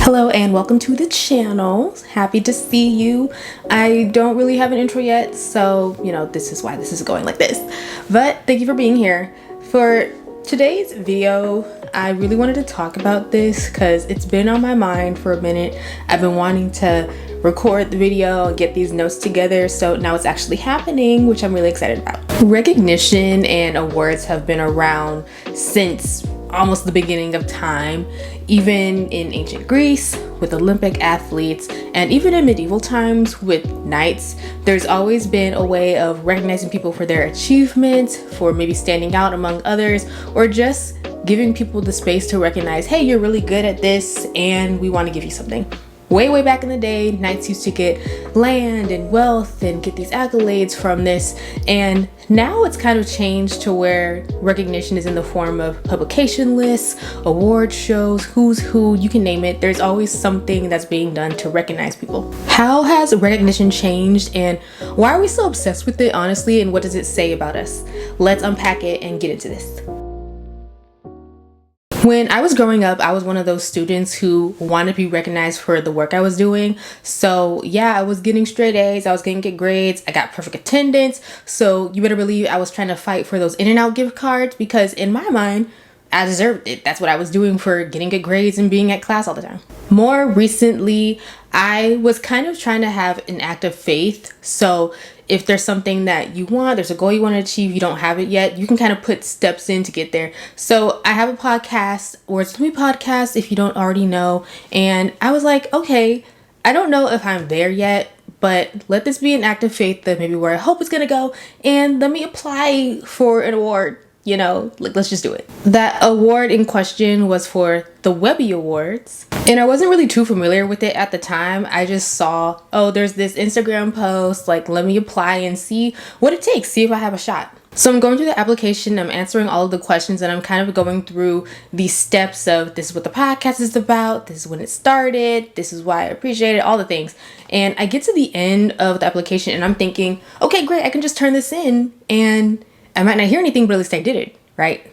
Hello and welcome to the channel. Happy to see you. I don't really have an intro yet, so this is why this is going like this. But thank you for being here. For today's video, I really wanted to talk about this because it's been on my mind for a minute. I've been wanting to record the video and get these notes together, so now it's actually happening, which I'm really excited about. Recognition and awards have been around since almost the beginning of time, even in ancient Greece with Olympic athletes, and even in medieval times with knights. There's always been a way of recognizing people for their achievements, for maybe standing out among others, or just giving people the space to recognize, hey, you're really good at this and we want to give you something. Way back in the day, knights used to get land and wealth and get these accolades from this, and now it's kind of changed to where recognition is in the form of publication lists, award shows, who's who, you can name it. There's always something that's being done to recognize people. How has recognition changed, and why are we so obsessed with it, honestly, and what does it say about us? Let's unpack it and get into this. When I was growing up, I was one of those students who wanted to be recognized for the work I was doing. So yeah, I was getting straight A's, I was getting good grades, I got perfect attendance. So you better believe I was trying to fight for those In-N-Out gift cards because in my mind, I deserved it. That's what I was doing for getting good grades and being at class all the time. More recently, I was kind of trying to have an act of faith. So if there's something that you want, there's a goal you want to achieve, you don't have it yet, you can kind of put steps in to get there. So I have a podcast, Words with Me podcast, if you don't already know. And I was like, okay, I don't know if I'm there yet, but let this be an act of faith that maybe where I hope it's going to go. And let me apply for an award. Let's just do it. That award in question was for the Webby Awards. And I wasn't really too familiar with it at the time. I just saw, oh, there's this Instagram post, like, let me apply and see what it takes, see if I have a shot. So I'm going through the application, I'm answering all of the questions, and I'm kind of going through the steps of this is what the podcast is about, this is when it started, this is why I appreciate it, all the things. And I get to the end of the application and I'm thinking, okay, great, I can just turn this in and I might not hear anything, but at least I did it, right?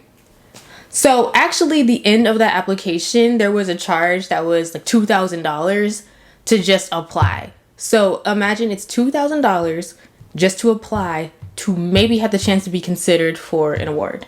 So actually the end of that application, there was a charge that was like $2,000 to just apply. So imagine it's $2,000 just to apply to maybe have the chance to be considered for an award.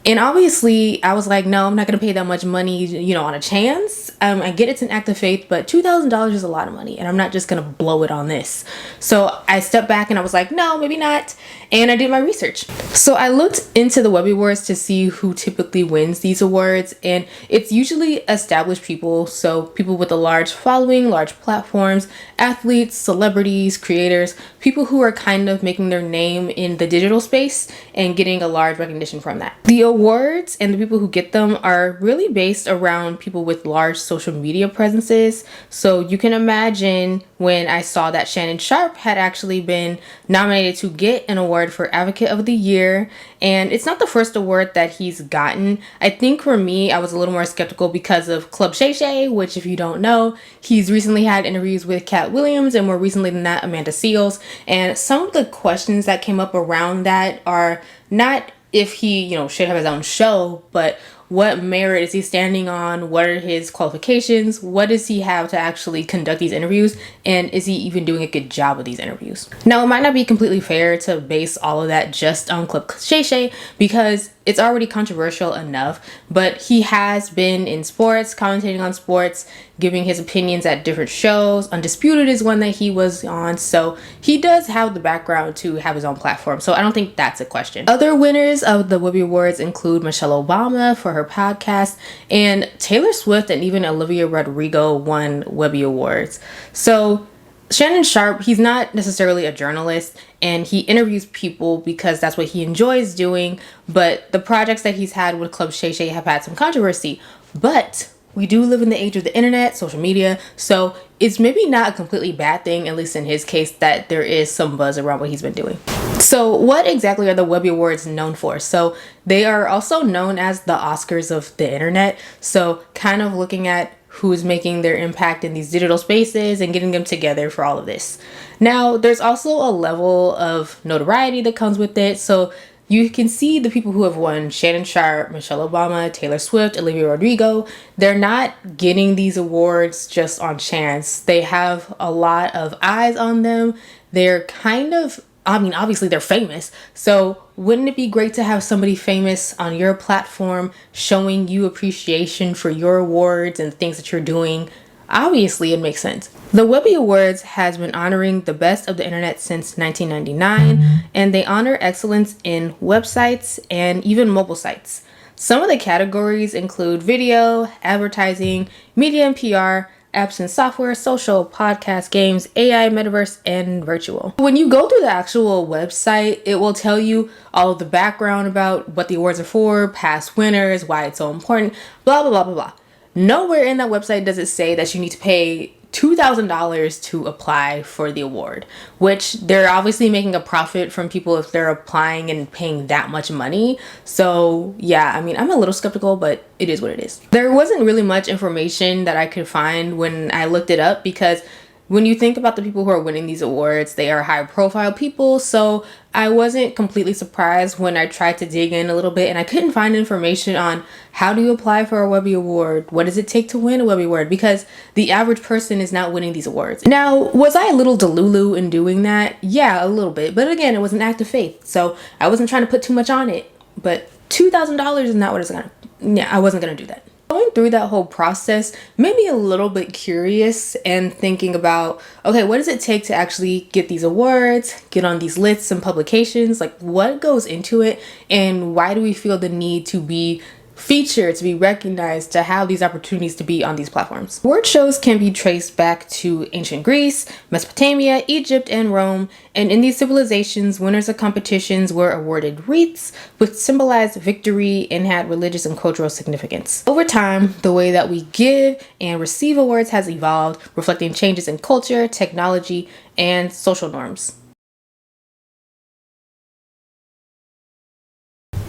And obviously I was like, no, I'm not going to pay that much money, on a chance. I get it's an act of faith, but $2,000 is a lot of money and I'm not just going to blow it on this. So I stepped back and I was like, no, maybe not. And I did my research. So I looked into the Webby Awards to see who typically wins these awards. And it's usually established people. So people with a large following, large platforms, athletes, celebrities, creators, people who are kind of making their name in the digital space and getting a large recognition from that. The awards and the people who get them are really based around people with large social media presences. So you can imagine when I saw that Sharpe had actually been nominated to get an award for Advocate of the Year. And it's not the first award that he's gotten. I think for me, I was a little more skeptical because of Club Shay, which if you don't know, he's recently had interviews with Cat Williams and more recently than that, Amanda Seales. And some of the questions that came up around that are not if he, should have his own show, but what merit is he standing on? What are his qualifications? What does he have to actually conduct these interviews? And is he even doing a good job of these interviews? Now, it might not be completely fair to base all of that just on Club Shay because it's already controversial enough, but he has been in sports, commentating on sports, giving his opinions at different shows. Undisputed is one that he was on, so he does have the background to have his own platform, so I don't think that's a question. Other winners of the Webby Awards include Michelle Obama for her podcast, and Taylor Swift and even Olivia Rodrigo won Webby Awards. So Sharpe, he's not necessarily a journalist and he interviews people because that's what he enjoys doing, but the projects that he's had with Club Shay have had some controversy. But we do live in the age of the internet, social media, so it's maybe not a completely bad thing, at least in his case, that there is some buzz around what he's been doing. So what exactly are the Webby Awards known for? So they are also known as the Oscars of the internet. So kind of looking at who's making their impact in these digital spaces and getting them together for all of this. Now, there's also a level of notoriety that comes with it. So you can see the people who have won: Shannon Sharpe, Michelle Obama, Taylor Swift, Olivia Rodrigo. They're not getting these awards just on chance. They have a lot of eyes on them. They're kind of, I mean, obviously they're famous. So wouldn't it be great to have somebody famous on your platform showing you appreciation for your awards and things that you're doing? Obviously, it makes sense. The Webby Awards has been honoring the best of the internet since 1999, and they honor excellence in websites and even mobile sites. Some of the categories include video, advertising, media and PR, apps and software, social, podcast, games, AI, metaverse, and virtual. When you go through the actual website, it will tell you all of the background about what the awards are for, past winners, why it's so important, blah, blah, blah, blah, blah. Nowhere in that website does it say that you need to pay $2,000 to apply for the award, which they're obviously making a profit from people if they're applying and paying that much money. So yeah, I mean, I'm a little skeptical, but it is what it is. There wasn't really much information that I could find when I looked it up, because when you think about the people who are winning these awards, they are high profile people. So I wasn't completely surprised when I tried to dig in a little bit and I couldn't find information on how do you apply for a Webby Award? What does it take to win a Webby Award? Because the average person is not winning these awards. Now, was I a little delulu in doing that? Yeah, a little bit. But again, it was an act of faith. So I wasn't trying to put too much on it. But $2,000 is not what it's gonna, yeah, I wasn't gonna do that. Going through that whole process made me a little bit curious and thinking about, okay, what does it take to actually get these awards, get on these lists and publications? Like, what goes into it, and why do we feel the need to be featured, to be recognized, to have these opportunities to be on these platforms? Award shows can be traced back to ancient Greece, Mesopotamia, Egypt, and Rome. And in these civilizations, winners of competitions were awarded wreaths, which symbolized victory and had religious and cultural significance. Over time, the way that we give and receive awards has evolved, reflecting changes in culture, technology, and social norms.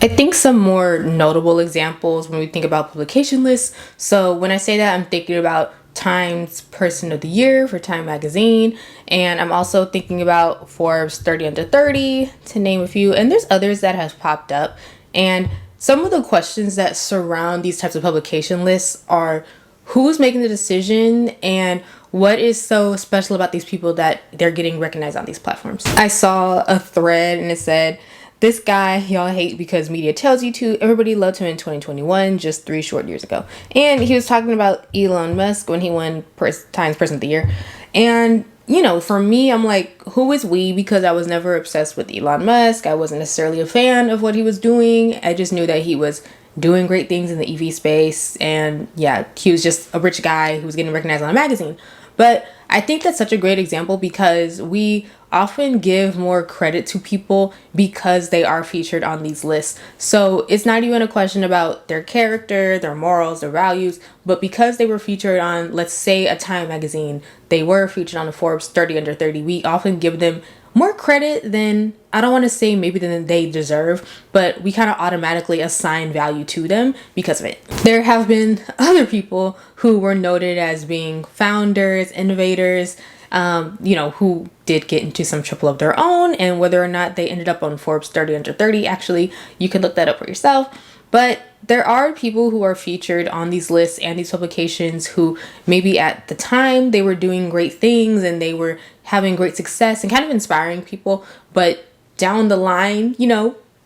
I think some more notable examples when we think about publication lists. So when I say that, I'm thinking about Time's Person of the Year for Time magazine, and I'm also thinking about Forbes 30 Under 30, to name a few, and there's others that have popped up. And some of the questions that surround these types of publication lists are: who's making the decision, and what is so special about these people that they're getting recognized on these platforms? I saw a thread and it said, "This guy y'all hate because media tells you to. Everybody loved him in 2021, just 3 short years ago." And he was talking about Elon Musk when he won Times Person of the Year. And, you know, for me, I'm like, who is we? Because I was never obsessed with Elon Musk. I wasn't necessarily a fan of what he was doing. I just knew that he was doing great things in the EV space. And yeah, he was just a rich guy who was getting recognized on a magazine. But I think that's such a great example because we often give more credit to people because they are featured on these lists. So it's not even a question about their character, their morals, their values, but because they were featured on, let's say, a Time magazine, they were featured on the Forbes 30 Under 30, we often give them more credit than, I don't want to say maybe than they deserve, but we kind of automatically assign value to them because of it. There have been other people who were noted as being founders, innovators, who did get into some trouble of their own, and whether or not they ended up on Forbes 30 Under 30, actually, you can look that up for yourself. But there are people who are featured on these lists and these publications who maybe at the time they were doing great things and they were having great success and kind of inspiring people. But down the line,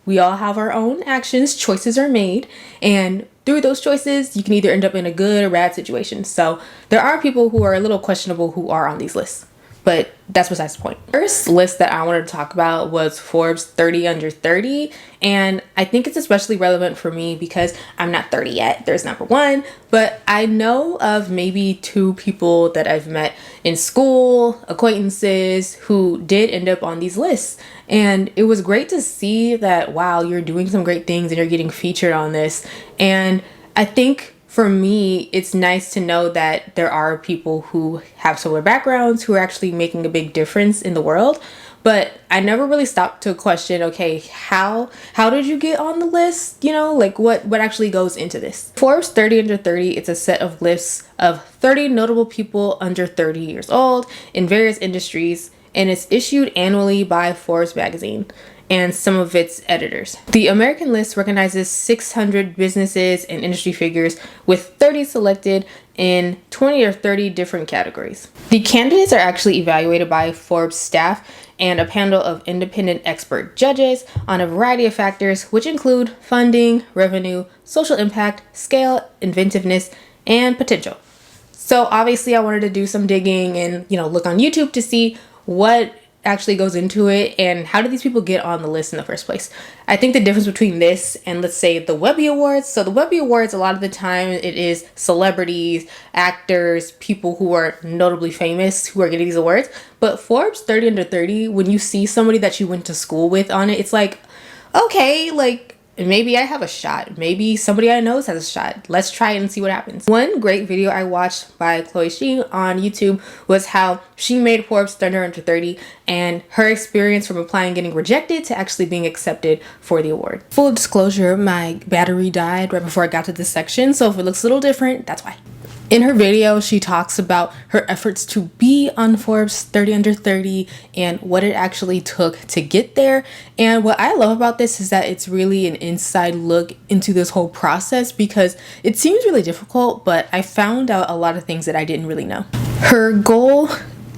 we all have our own actions, choices are made, and through those choices, you can either end up in a good or bad situation. So there are people who are a little questionable who are on these lists. But that's besides the point. First list that I wanted to talk about was Forbes 30 Under 30. And I think it's especially relevant for me because I'm not 30 yet. There's number one. But I know of maybe 2 people that I've met in school, acquaintances, who did end up on these lists. And it was great to see that, wow, you're doing some great things and you're getting featured on this. And I think for me, it's nice to know that there are people who have similar backgrounds who are actually making a big difference in the world. But I never really stopped to question, okay, how did you get on the list? What actually goes into this? Forbes 30 Under 30, it's a set of lists of 30 notable people under 30 years old in various industries, and it's issued annually by Forbes magazine. and some of its editors. The American list recognizes 600 businesses and industry figures, with 30 selected in 20 or 30 different categories. The candidates are actually evaluated by Forbes staff and a panel of independent expert judges on a variety of factors, which include funding, revenue, social impact, scale, inventiveness, and potential. So obviously I wanted to do some digging and, look on YouTube to see what actually goes into it and how do these people get on the list in the first place. I think the difference between this and, let's say, the Webby Awards. So the Webby Awards, a lot of the time it is celebrities, actors, people who are notably famous who are getting these awards. But Forbes 30 Under 30, when you see somebody that you went to school with on it, it's like, okay, maybe I have a shot. Maybe somebody I know has a shot. Let's try it and see what happens. One great video I watched by Chloe Sheen on YouTube was how she made Forbes 30 Under 30 and her experience from applying and getting rejected to actually being accepted for the award. Full disclosure, my battery died right before I got to this section, so if it looks a little different, that's why. In her video, she talks about her efforts to be on Forbes 30 Under 30 and what it actually took to get there. And what I love about this is that it's really an inside look into this whole process, because it seems really difficult, but I found out a lot of things that I didn't really know. Her goal,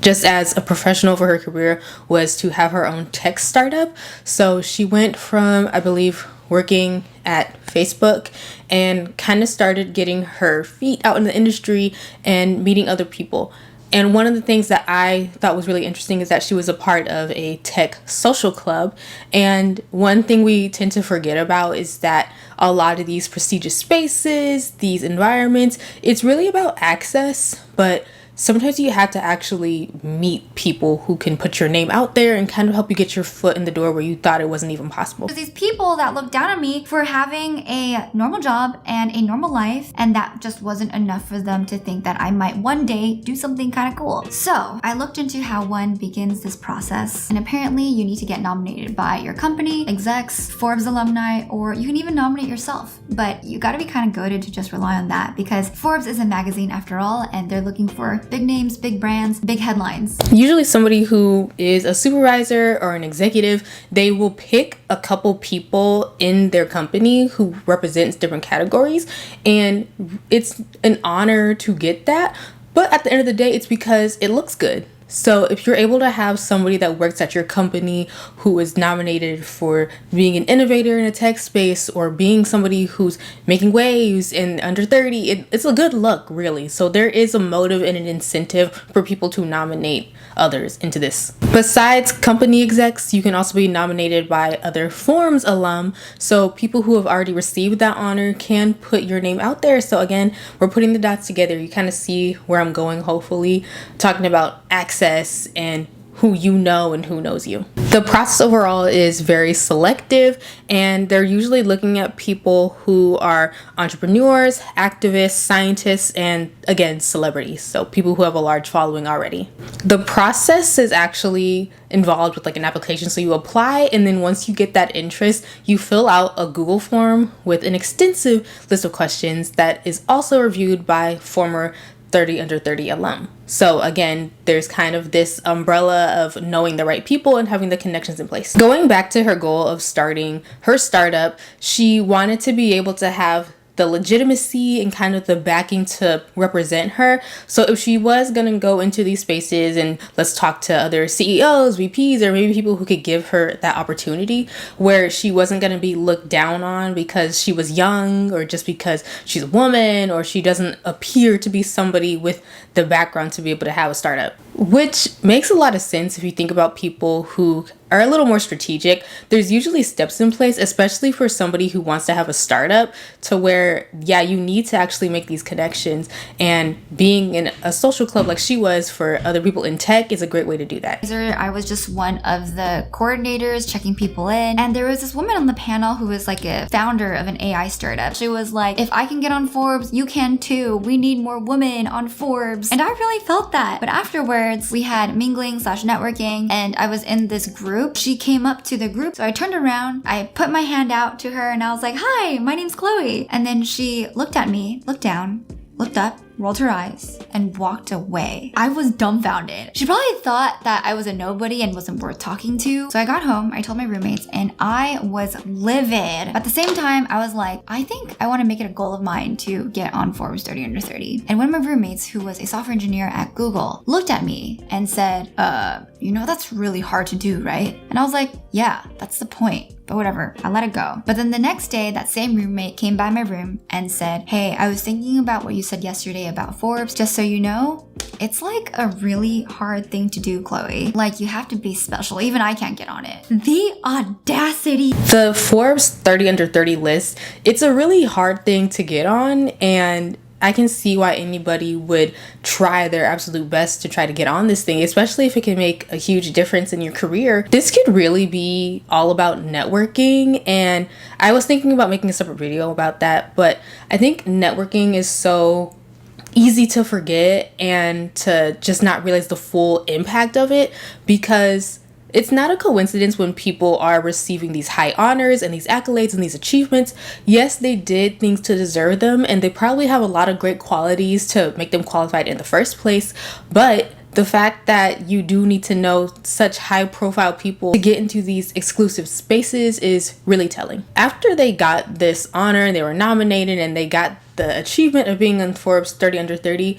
just as a professional for her career, was to have her own tech startup. So she went from, I believe, working at Facebook and kind of started getting her feet out in the industry and meeting other people. And one of the things that I thought was really interesting is that she was a part of a tech social club. And one thing we tend to forget about is that a lot of these prestigious spaces, these environments, it's really about access, but sometimes you have to actually meet people who can put your name out there and kind of help you get your foot in the door where you thought it wasn't even possible. These people that looked down on me for having a normal job and a normal life, and that just wasn't enough for them to think that I might one day do something kind of cool. So I looked into how one begins this process, and apparently you need to get nominated by your company, execs, Forbes alumni, or you can even nominate yourself. But you gotta be kind of goated to just rely on that, because Forbes is a magazine after all, and they're looking for big names, big brands, big headlines. Usually somebody who is a supervisor or an executive, they will pick a couple people in their company who represents different categories, and it's an honor to get that. But at the end of the day, it's because it looks good. So if you're able to have somebody that works at your company who is nominated for being an innovator in a tech space, or being somebody who's making waves in under 30, it's a good look, really. So there is a motive and an incentive for people to nominate others into this. Besides company execs, you can also be nominated by other Forbes alum. So people who have already received that honor can put your name out there. So again, we're putting the dots together. You kind of see where I'm going, hopefully, talking about access and who you know and who knows you. The process overall is very selective, and they're usually looking at people who are entrepreneurs, activists, scientists, and again, celebrities. So people who have a large following already. The process is actually involved with an application. So you apply, and then once you get that interest, you fill out a Google form with an extensive list of questions that is also reviewed by former 30 Under 30 alum. So again, there's kind of this umbrella of knowing the right people and having the connections in place. Going back to her goal of starting her startup, she wanted to be able to have the legitimacy and kind of the backing to represent her. So if she was going to go into these spaces and let's talk to other CEOs, VPs, or maybe people who could give her that opportunity, where she wasn't going to be looked down on because she was young, or just because she's a woman, or she doesn't appear to be somebody with the background to be able to have a startup. Which makes a lot of sense if you think about people who are a little more strategic. There's usually steps in place, especially for somebody who wants to have a startup, to where, yeah, you need to actually make these connections, and being in a social club like she was for other people in tech is a great way to do that. I was just one of the coordinators checking people in, and there was this woman on the panel who was like a founder of an AI startup. She was like, if I can get on Forbes, you can too. We need more women on Forbes. And I really felt that. But afterwards, we had mingling/networking, and I was in this group. She came up to the group, so I turned around, I put my hand out to her, and I was like, hi, my name's Chloe. And then she looked at me, looked down, looked up, rolled her eyes, and walked away. I was dumbfounded. She probably thought that I was a nobody and wasn't worth talking to. So I got home, I told my roommates, and I was livid. At the same time, I was like, I think I want to make it a goal of mine to get on Forbes 30 under 30. And one of my roommates, who was a software engineer at Google, looked at me and said, you know that's really hard to do, right? And I was like, yeah, that's the point. But whatever, I let it go. But then the next day, that same roommate came by my room and said, hey, I was thinking about what you said yesterday about Forbes. Just so you know, it's like a really hard thing to do, Chloe. Like, you have to be special. Even I can't get on it. The audacity. The Forbes 30 under 30 list, it's a really hard thing to get on, and I can see why anybody would try their absolute best to try to get on this thing, especially if it can make a huge difference in your career. This could really be all about networking, and I was thinking about making a separate video about that, but I think networking is so easy to forget and to just not realize the full impact of it, because it's not a coincidence when people are receiving these high honors and these accolades and these achievements. Yes, they did things to deserve them, and they probably have a lot of great qualities to make them qualified in the first place. But the fact that you do need to know such high profile people to get into these exclusive spaces is really telling. After they got this honor and they were nominated and they got the achievement of being on Forbes 30 under 30,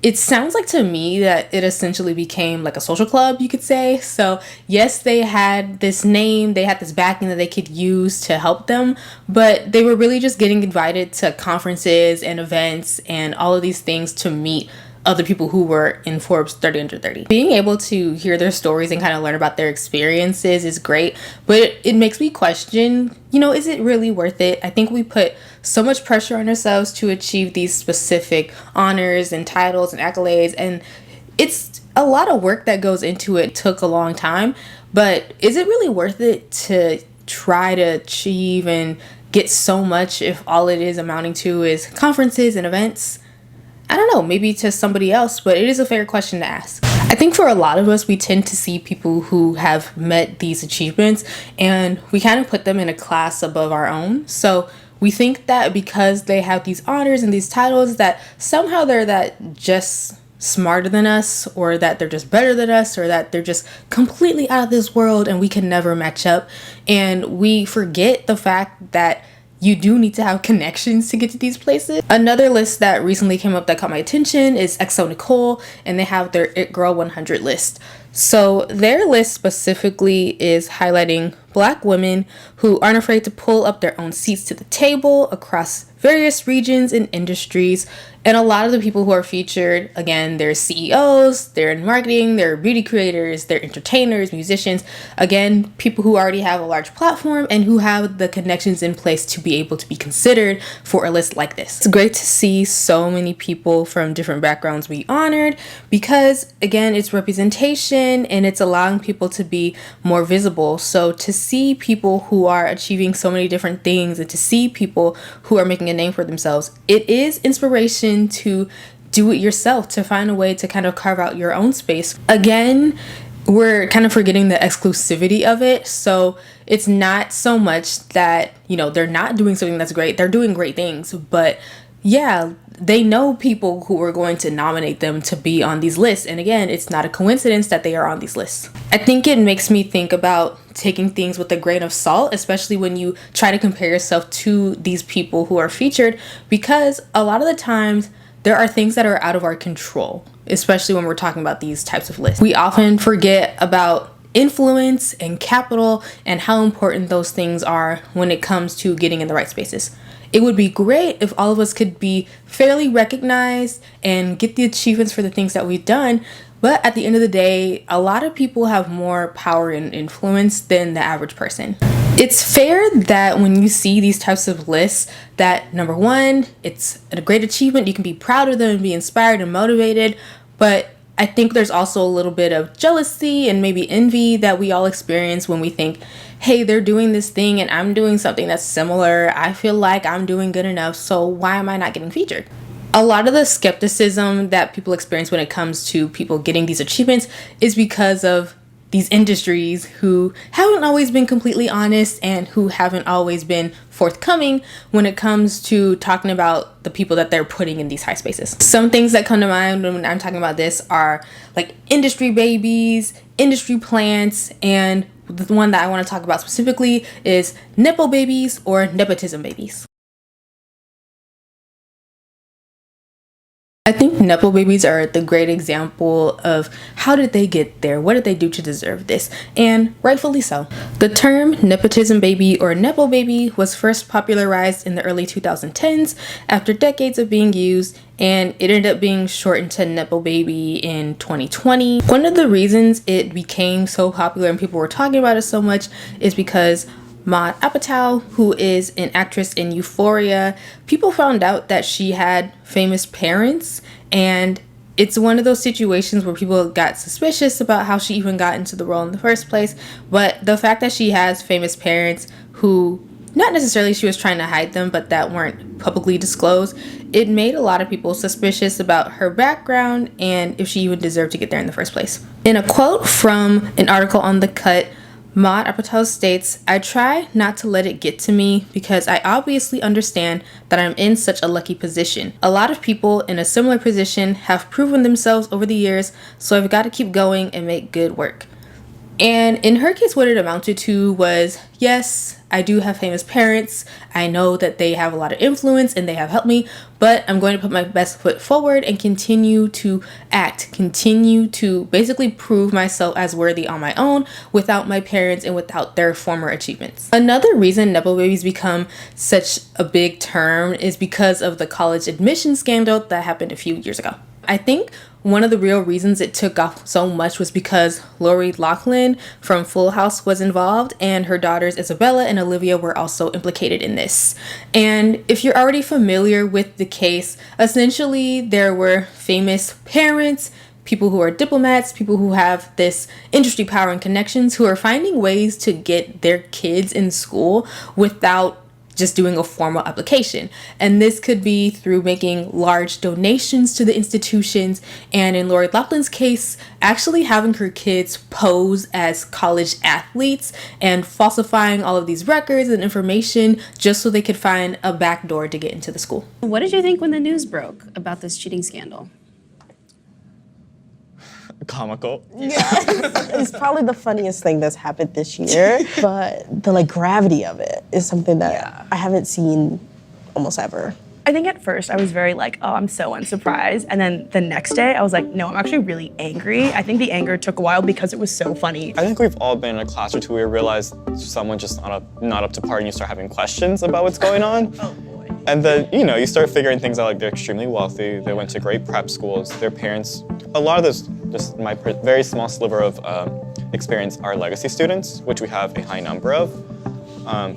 it sounds like to me that it essentially became like a social club, you could say. So yes, they had this name, they had this backing that they could use to help them, but they were really just getting invited to conferences and events and all of these things to meet other people who were in Forbes 30 under 30. Being able to hear their stories and kind of learn about their experiences is great, but it makes me question, is it really worth it? I think we put so much pressure on ourselves to achieve these specific honors and titles and accolades, and it's a lot of work that goes into it. It took a long time, but is it really worth it to try to achieve and get so much if all it is amounting to is conferences and events? I don't know, maybe to somebody else, but it is a fair question to ask. I think for a lot of us, we tend to see people who have met these achievements and we kind of put them in a class above our own. So we think that because they have these honors and these titles that somehow they're that just smarter than us, or that they're just better than us, or that they're just completely out of this world and we can never match up. And we forget the fact that you do need to have connections to get to these places. Another list that recently came up that caught my attention is XO Nicole, and they have their It Girl 100 list. So their list specifically is highlighting Black women who aren't afraid to pull up their own seats to the table across various regions and industries. And a lot of the people who are featured, again, they're CEOs, they're in marketing, they're beauty creators, they're entertainers, musicians. Again, people who already have a large platform and who have the connections in place to be able to be considered for a list like this. It's great to see so many people from different backgrounds be honored because, again, it's representation and it's allowing people to be more visible. So to see people who are achieving so many different things and to see people who are making a name for themselves, it is inspiration to do it yourself, to find a way to kind of carve out your own space. Again, we're kind of forgetting the exclusivity of it. So it's not so much that, they're not doing something that's great. They're doing great things, but yeah, they know people who are going to nominate them to be on these lists. And again, it's not a coincidence that they are on these lists. I think it makes me think about taking things with a grain of salt, especially when you try to compare yourself to these people who are featured, because a lot of the times there are things that are out of our control, especially when we're talking about these types of lists. We often forget about influence and capital and how important those things are when it comes to getting in the right spaces. It would be great if all of us could be fairly recognized and get the achievements for the things that we've done. But at the end of the day, a lot of people have more power and influence than the average person. It's fair that when you see these types of lists, that number one, it's a great achievement. You can be proud of them and be inspired and motivated. But I think there's also a little bit of jealousy and maybe envy that we all experience when we think, hey, they're doing this thing and I'm doing something that's similar. I feel like I'm doing good enough, so why am I not getting featured? A lot of the skepticism that people experience when it comes to people getting these achievements is because of these industries who haven't always been completely honest and who haven't always been forthcoming when it comes to talking about the people that they're putting in these high spaces. Some things that come to mind when I'm talking about this are like industry babies, industry plants, and the one that I want to talk about specifically is nepo babies or nepotism babies. I think nepo babies are the great example of how did they get there? What did they do to deserve this? And rightfully so. The term nepotism baby or nepo baby was first popularized in the early 2010s after decades of being used, and it ended up being shortened to nepo baby in 2020. One of the reasons it became so popular and people were talking about it so much is because Maude Apatow, who is an actress in Euphoria, people found out that she had famous parents, and it's one of those situations where people got suspicious about how she even got into the role in the first place. But the fact that she has famous parents who, not necessarily she was trying to hide them, but that weren't publicly disclosed, it made a lot of people suspicious about her background and if she even deserved to get there in the first place. In a quote from an article on The Cut, Maude Apatow states, "I try not to let it get to me because I obviously understand that I'm in such a lucky position. A lot of people in a similar position have proven themselves over the years, so I've got to keep going and make good work." And in her case, what it amounted to was, yes, I do have famous parents. I know that they have a lot of influence and they have helped me, but I'm going to put my best foot forward and continue to act, continue to basically prove myself as worthy on my own without my parents and without their former achievements. Another reason nepo babies become such a big term is because of the college admission scandal that happened a few years ago. I think one of the real reasons it took off so much was because Lori Loughlin from Full House was involved, and her daughters Isabella and Olivia were also implicated in this. And if you're already familiar with the case, essentially there were famous parents, people who are diplomats, people who have this industry power and connections who are finding ways to get their kids in school without just doing a formal application. And this could be through making large donations to the institutions, and in Lori Loughlin's case, actually having her kids pose as college athletes and falsifying all of these records and information just so they could find a back door to get into the school. What did you think when the news broke about this cheating scandal? Comical. Yeah, it's probably the funniest thing that's happened this year, but the gravity of it is something that I haven't seen almost ever. I think at first I was very like, oh, I'm so unsurprised. And then the next day I was like, no, I'm actually really angry. I think the anger took a while because it was so funny. I think we've all been in a class or two where we realize someone just not up to par and you start having questions about what's going on. Oh boy. And then, you start figuring things out, like they're extremely wealthy, they went to great prep schools, their parents, a lot of this, just my very small sliver of experience are legacy students, which we have a high number of.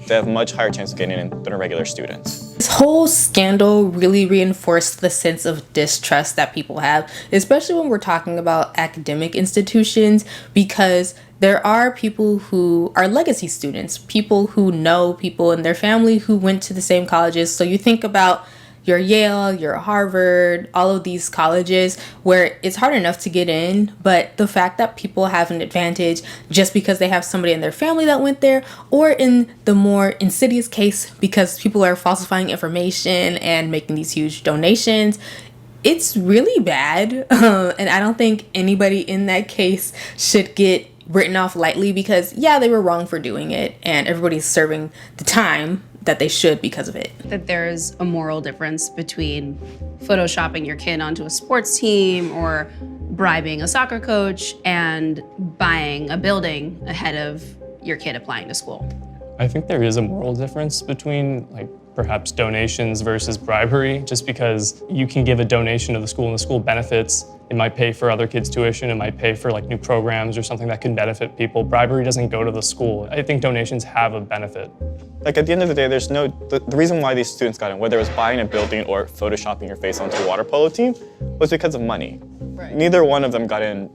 They have much higher chance of getting in than regular students. This whole scandal really reinforced the sense of distrust that people have, especially when we're talking about academic institutions, because there are people who are legacy students, people who know people in their family who went to the same colleges. So you think about your Yale, your Harvard, all of these colleges where it's hard enough to get in, but the fact that people have an advantage just because they have somebody in their family that went there, or in the more insidious case, because people are falsifying information and making these huge donations, it's really bad. And I don't think anybody in that case should get written off lightly because, yeah, they were wrong for doing it and everybody's serving the time that they should because of it. That there's a moral difference between photoshopping your kid onto a sports team or bribing a soccer coach and buying a building ahead of your kid applying to school. I think there is a moral difference between perhaps donations versus bribery, just because you can give a donation to the school and the school benefits. It might pay for other kids' tuition, it might pay for new programs or something that can benefit people. Bribery doesn't go to the school. I think donations have a benefit. At the end of the day, there's the reason why these students got in, whether it was buying a building or photoshopping your face onto a water polo team, was because of money. Right. Neither one of them got in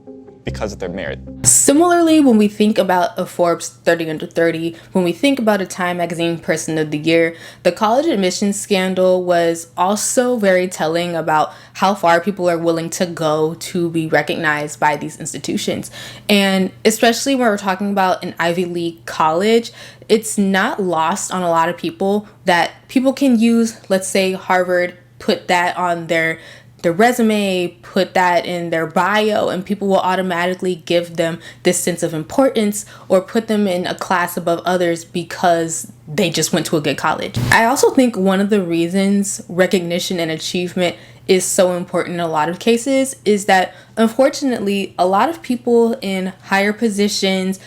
because of their merit. Similarly, when we think about a Forbes 30 under 30, when we think about a Time Magazine Person of the Year, the college admissions scandal was also very telling about how far people are willing to go to be recognized by these institutions. And especially when we're talking about an Ivy League college, it's not lost on a lot of people that people can use, let's say, Harvard, put that on their resume, put that in their bio, and people will automatically give them this sense of importance or put them in a class above others because they just went to a good college. I also think one of the reasons recognition and achievement is so important in a lot of cases is that, unfortunately, a lot of people in higher positions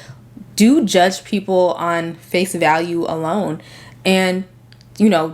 do judge people on face value alone, and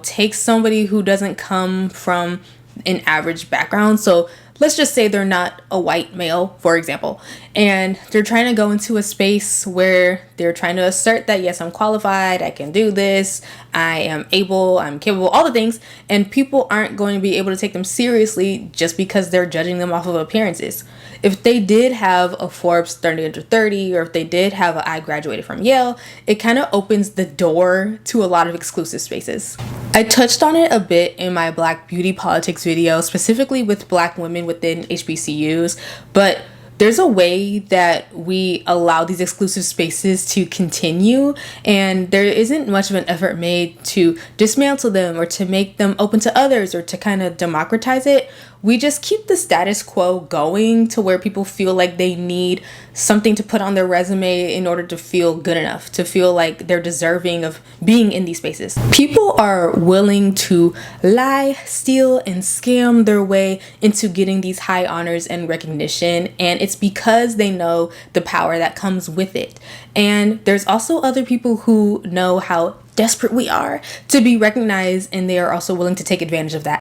take somebody who doesn't come from an average background. So let's just say they're not a white male, for example, and they're trying to go into a space where they're trying to assert that, yes, I'm qualified, I can do this, I am able, I'm capable, all the things, and people aren't going to be able to take them seriously just because they're judging them off of appearances. If they did have a Forbes 30 under 30, or if they did have I graduated from Yale, it kind of opens the door to a lot of exclusive spaces. I touched on it a bit in my Black Beauty Politics video, specifically with Black women within HBCUs, but there's a way that we allow these exclusive spaces to continue, and there isn't much of an effort made to dismantle them or to make them open to others or to kind of democratize it. We just keep the status quo going to where people feel like they need something to put on their resume in order to feel good enough, to feel like they're deserving of being in these spaces. People are willing to lie, steal, and scam their way into getting these high honors and recognition, and it's because they know the power that comes with it. And there's also other people who know how desperate we are to be recognized, and they are also willing to take advantage of that.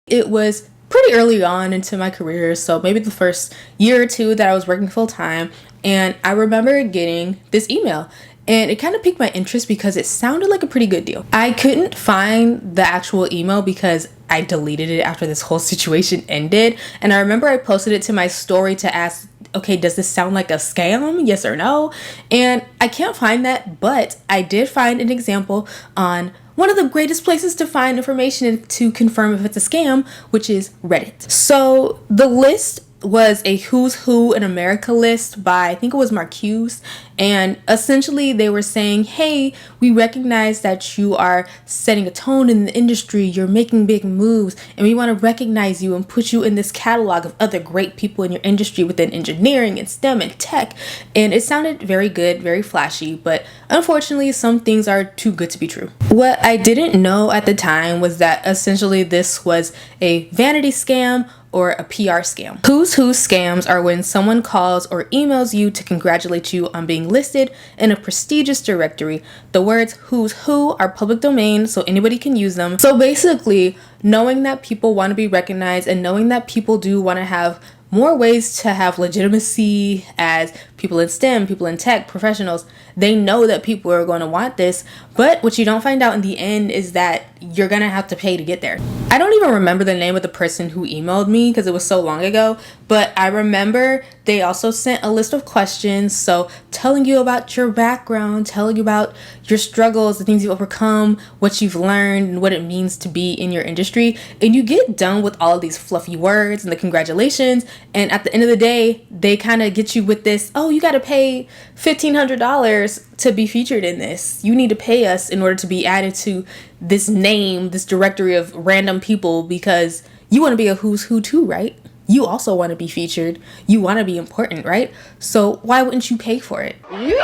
It was pretty early on into my career, so maybe the first year or two that I was working full time, and I remember getting this email, and it kind of piqued my interest because it sounded like a pretty good deal. I couldn't find the actual email because I deleted it after this whole situation ended, and I remember I posted it to my story to ask, okay, does this sound like a scam? Yes or no? And I can't find that, but I did find an example on one of the greatest places to find information to confirm if it's a scam, which is Reddit. So the list was a who's who in America list by, I think it was Marcuse, and essentially they were saying, hey, we recognize that you are setting a tone in the industry, you're making big moves, and we want to recognize you and put you in this catalog of other great people in your industry within engineering and STEM and tech. And it sounded very good, very flashy, but unfortunately some things are too good to be true. What I didn't know at the time was that essentially this was a vanity scam or a PR scam. Who's who scams are when someone calls or emails you to congratulate you on being listed in a prestigious directory. The words who's who are public domain, so anybody can use them. So basically, knowing that people want to be recognized and knowing that people do want to have more ways to have legitimacy as people in STEM, people in tech, professionals, they know that people are going to want this, but what you don't find out in the end is that you're going to have to pay to get there. I don't even remember the name of the person who emailed me because it was so long ago, but I remember they also sent a list of questions, so telling you about your background, telling you about your struggles, the things you've overcome, what you've learned, and what it means to be in your industry, and you get done with all of these fluffy words and the congratulations, and at the end of the day, they kind of get you with this, oh, you got to pay $1,500 to be featured in this. You need to pay us in order to be added to this name, this directory of random people, because you want to be a who's who too, right? You also want to be featured. You want to be important, right? So why wouldn't you pay for it? You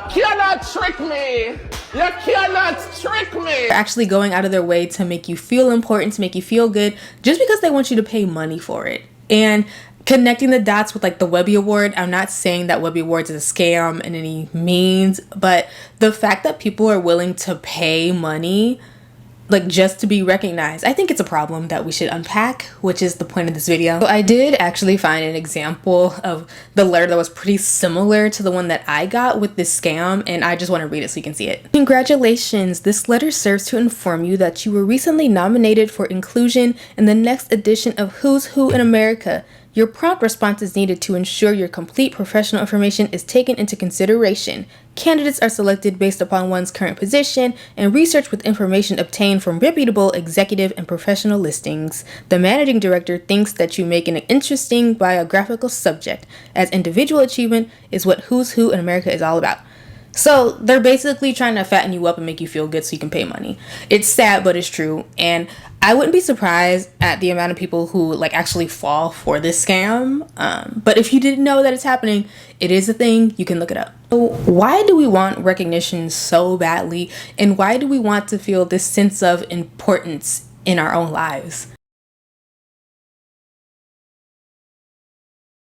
cannot trick me. You cannot trick me. They're actually going out of their way to make you feel important, to make you feel good, just because they want you to pay money for it. And connecting the dots with like the Webby Award, I'm not saying that Webby Awards is a scam in any means, but the fact that people are willing to pay money like just to be recognized. I think it's a problem that we should unpack, which is the point of this video. So I did actually find an example of the letter that was pretty similar to the one that I got with this scam, and I just want to read it so you can see it. Congratulations, this letter serves to inform you that you were recently nominated for inclusion in the next edition of Who's Who in America. Your prompt response is needed to ensure your complete professional information is taken into consideration. Candidates are selected based upon one's current position and research with information obtained from reputable executive and professional listings. The managing director thinks that you make an interesting biographical subject, as individual achievement is what Who's Who in America is all about. So they're basically trying to fatten you up and make you feel good so you can pay money. It's sad, but it's true. And I wouldn't be surprised at the amount of people who like actually fall for this scam. But if you didn't know that it's happening, it is a thing. You can look it up. So why do we want recognition so badly? And why do we want to feel this sense of importance in our own lives?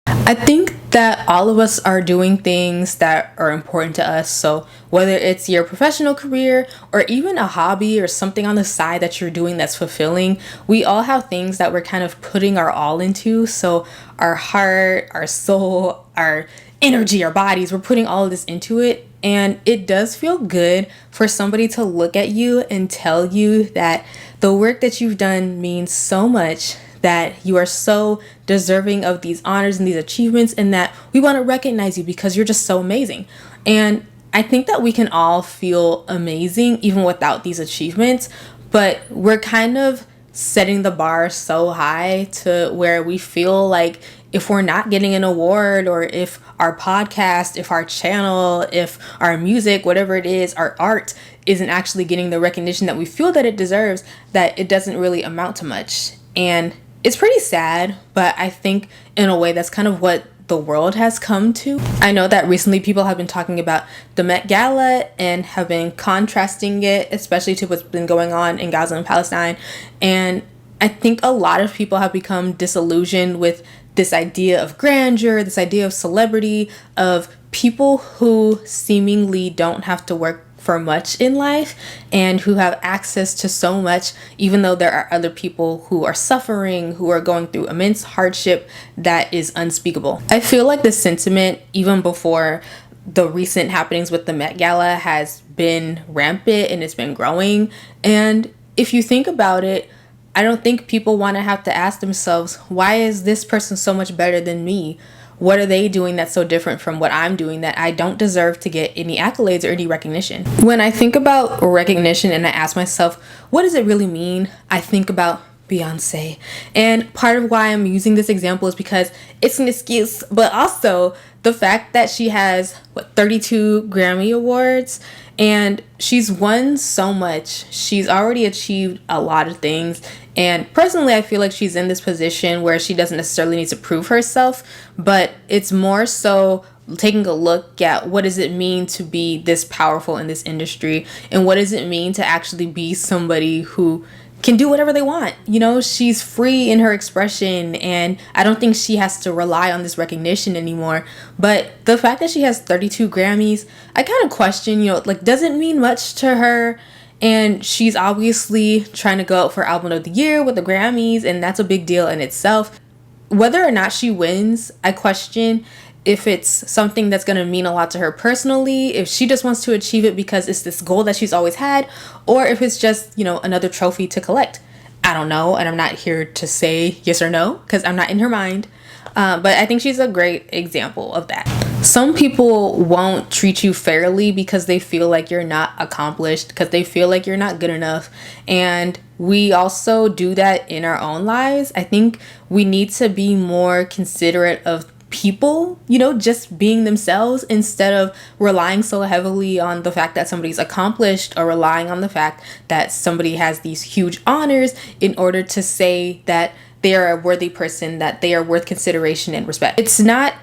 I think that all of us are doing things that are important to us. So whether it's your professional career or even a hobby or something on the side that you're doing that's fulfilling, we all have things that we're kind of putting our all into. So our heart, our soul, our energy, our bodies, we're putting all of this into it. And it does feel good for somebody to look at you and tell you that the work that you've done means so much, that you are so deserving of these honors and these achievements, and that we want to recognize you because you're just so amazing. And I think that we can all feel amazing even without these achievements, but we're kind of setting the bar so high to where we feel like if we're not getting an award, or if our podcast, if our channel, if our music, whatever it is, our art isn't actually getting the recognition that we feel that it deserves, that it doesn't really amount to much. And it's pretty sad, but I think in a way that's kind of what the world has come to. I know that recently people have been talking about the Met Gala and have been contrasting it, especially to what's been going on in Gaza and Palestine. And I think a lot of people have become disillusioned with this idea of grandeur, this idea of celebrity, of people who seemingly don't have to work for much in life and who have access to so much, even though there are other people who are suffering, who are going through immense hardship that is unspeakable. I feel like the sentiment, even before the recent happenings with the Met Gala, has been rampant and it's been growing. And if you think about it, I don't think people want to have to ask themselves, why is this person so much better than me? What are they doing that's so different from what I'm doing that I don't deserve to get any accolades or any recognition? When I think about recognition and I ask myself, what does it really mean? I think about Beyonce. And part of why I'm using this example is because it's an excuse, but also the fact that she has 32 Grammy Awards, and she's won so much. She's already achieved a lot of things. And personally, I feel like she's in this position where she doesn't necessarily need to prove herself, but it's more so taking a look at what does it mean to be this powerful in this industry, and what does it mean to actually be somebody who can do whatever they want. You know, she's free in her expression, and I don't think she has to rely on this recognition anymore. But the fact that she has 32 Grammys, I kind of question, does it mean much to her? And she's obviously trying to go out for Album of the Year with the Grammys, and that's a big deal in itself. Whether or not she wins, I question if it's something that's going to mean a lot to her personally, if she just wants to achieve it because it's this goal that she's always had, or if it's just, another trophy to collect. I don't know, and I'm not here to say yes or no because I'm not in her mind. But I think she's a great example of that. Some people won't treat you fairly because they feel like you're not accomplished, because they feel like you're not good enough. And we also do that in our own lives. I think we need to be more considerate of people, just being themselves, instead of relying so heavily on the fact that somebody's accomplished, or relying on the fact that somebody has these huge honors in order to say that they are a worthy person, that they are worth consideration and respect. It's not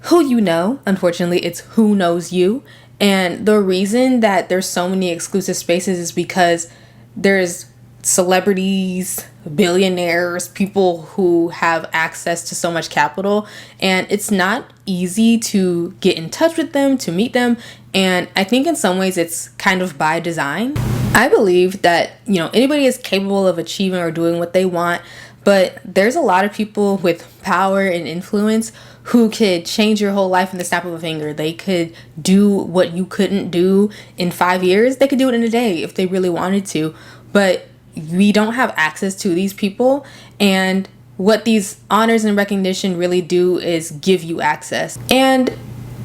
who you know, unfortunately, it's who knows you. And the reason that there's so many exclusive spaces is because there's celebrities, billionaires, people who have access to so much capital, and it's not easy to get in touch with them, to meet them. And I think in some ways it's kind of by design. I believe that, anybody is capable of achieving or doing what they want, but there's a lot of people with power and influence who could change your whole life in the snap of a finger. They could do what you couldn't do in 5 years. They could do it in a day if they really wanted to, but we don't have access to these people. And what these honors and recognition really do is give you access. And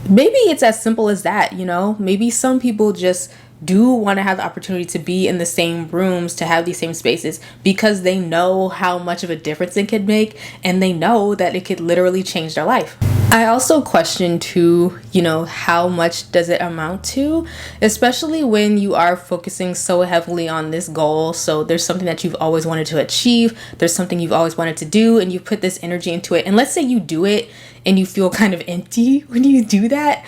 maybe it's as simple as that, maybe some people just do want to have the opportunity to be in the same rooms, to have these same spaces, because they know how much of a difference it could make, and they know that it could literally change their life. I also question too, how much does it amount to, especially when you are focusing so heavily on this goal. So there's something that you've always wanted to achieve, there's something you've always wanted to do, and you put this energy into it. And let's say you do it and you feel kind of empty when you do that.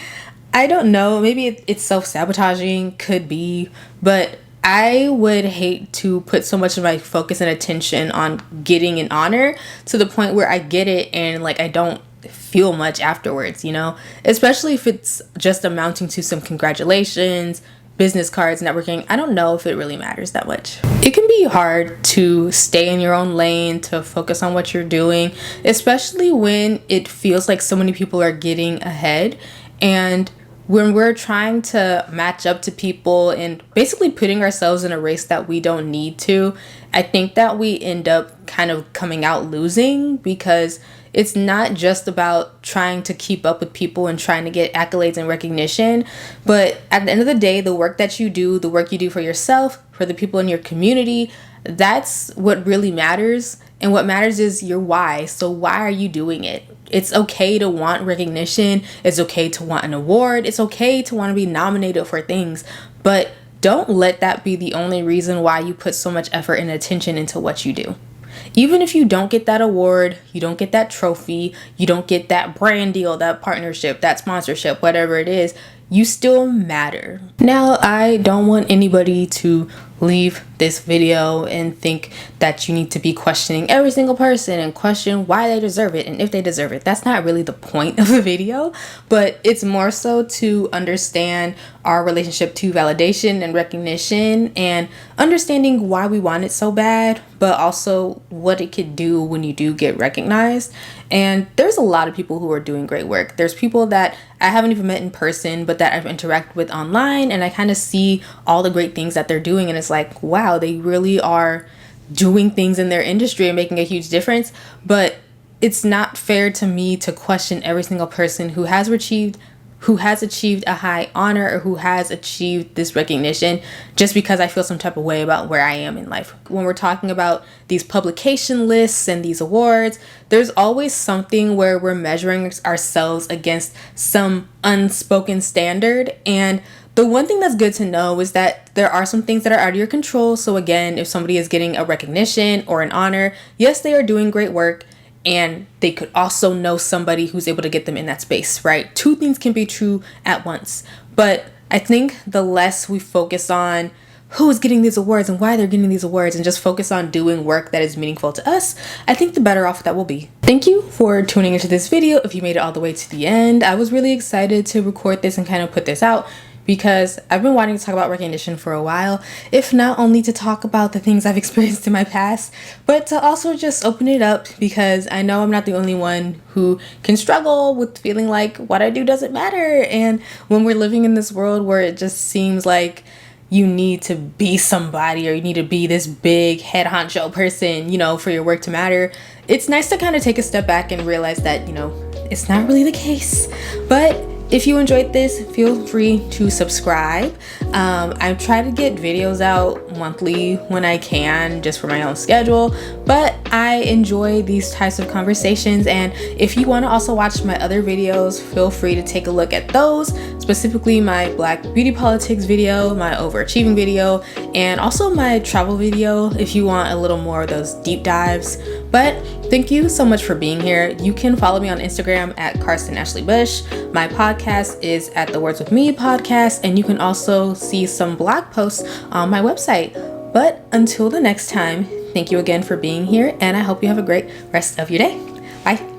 I don't know, maybe it's self-sabotaging, could be, but I would hate to put so much of my focus and attention on getting an honor to the point where I get it and I don't feel much afterwards, especially if it's just amounting to some congratulations, business cards, networking. I don't know if it really matters that much. It can be hard to stay in your own lane, to focus on what you're doing, especially when it feels like so many people are getting ahead. And when we're trying to match up to people and basically putting ourselves in a race that we don't need to, I think that we end up kind of coming out losing, because it's not just about trying to keep up with people and trying to get accolades and recognition, but at the end of the day, the work that you do, the work you do for yourself, for the people in your community, that's what really matters. And what matters is your why. So why are you doing it? It's okay to want recognition. It's okay to want an award. It's okay to want to be nominated for things. But don't let that be the only reason why you put so much effort and attention into what you do. Even if you don't get that award, you don't get that trophy, you don't get that brand deal, that partnership, that sponsorship, whatever it is, you still matter. Now, I don't want anybody to leave this video and think that you need to be questioning every single person and question why they deserve it and if they deserve it. That's not really the point of the video, but it's more so to understand our relationship to validation and recognition, and understanding why we want it so bad, but also what it could do when you do get recognized. And there's a lot of people who are doing great work. There's people that I haven't even met in person, but that I've interacted with online, and I kind of see all the great things that they're doing, and it's like, wow, they really are doing things in their industry and making a huge difference. But it's not fair to me to question every single person who has achieved a high honor or who has achieved this recognition just because I feel some type of way about where I am in life. When we're talking about these publication lists and these awards, there's always something where we're measuring ourselves against some unspoken standard. And the one thing that's good to know is that there are some things that are out of your control. So again, if somebody is getting a recognition or an honor, yes, they are doing great work. And they could also know somebody who's able to get them in that space, right? Two things can be true at once. But I think the less we focus on who is getting these awards and why they're getting these awards, and just focus on doing work that is meaningful to us, I think the better off that will be. Thank you for tuning into this video. If you made it all the way to the end, I was really excited to record this and kind of put this out, because I've been wanting to talk about recognition for a while, if not only to talk about the things I've experienced in my past, but to also just open it up, because I know I'm not the only one who can struggle with feeling like what I do doesn't matter. And when we're living in this world where it just seems like you need to be somebody, or you need to be this big head honcho person, for your work to matter, it's nice to kind of take a step back and realize that, it's not really the case. But if you enjoyed this, feel free to subscribe. I try to get videos out monthly when I can, just for my own schedule, but I enjoy these types of conversations. And if you want to also watch my other videos, feel free to take a look at those, specifically my Black beauty politics video, my overachieving video, and also my travel video if you want a little more of those deep dives. But thank you so much for being here. You can follow me on Instagram at Carson Ashley Bush. My podcast is at the Words With Me podcast, and you can also see some blog posts on my website. But until the next time, thank you again for being here, and I hope you have a great rest of your day. Bye.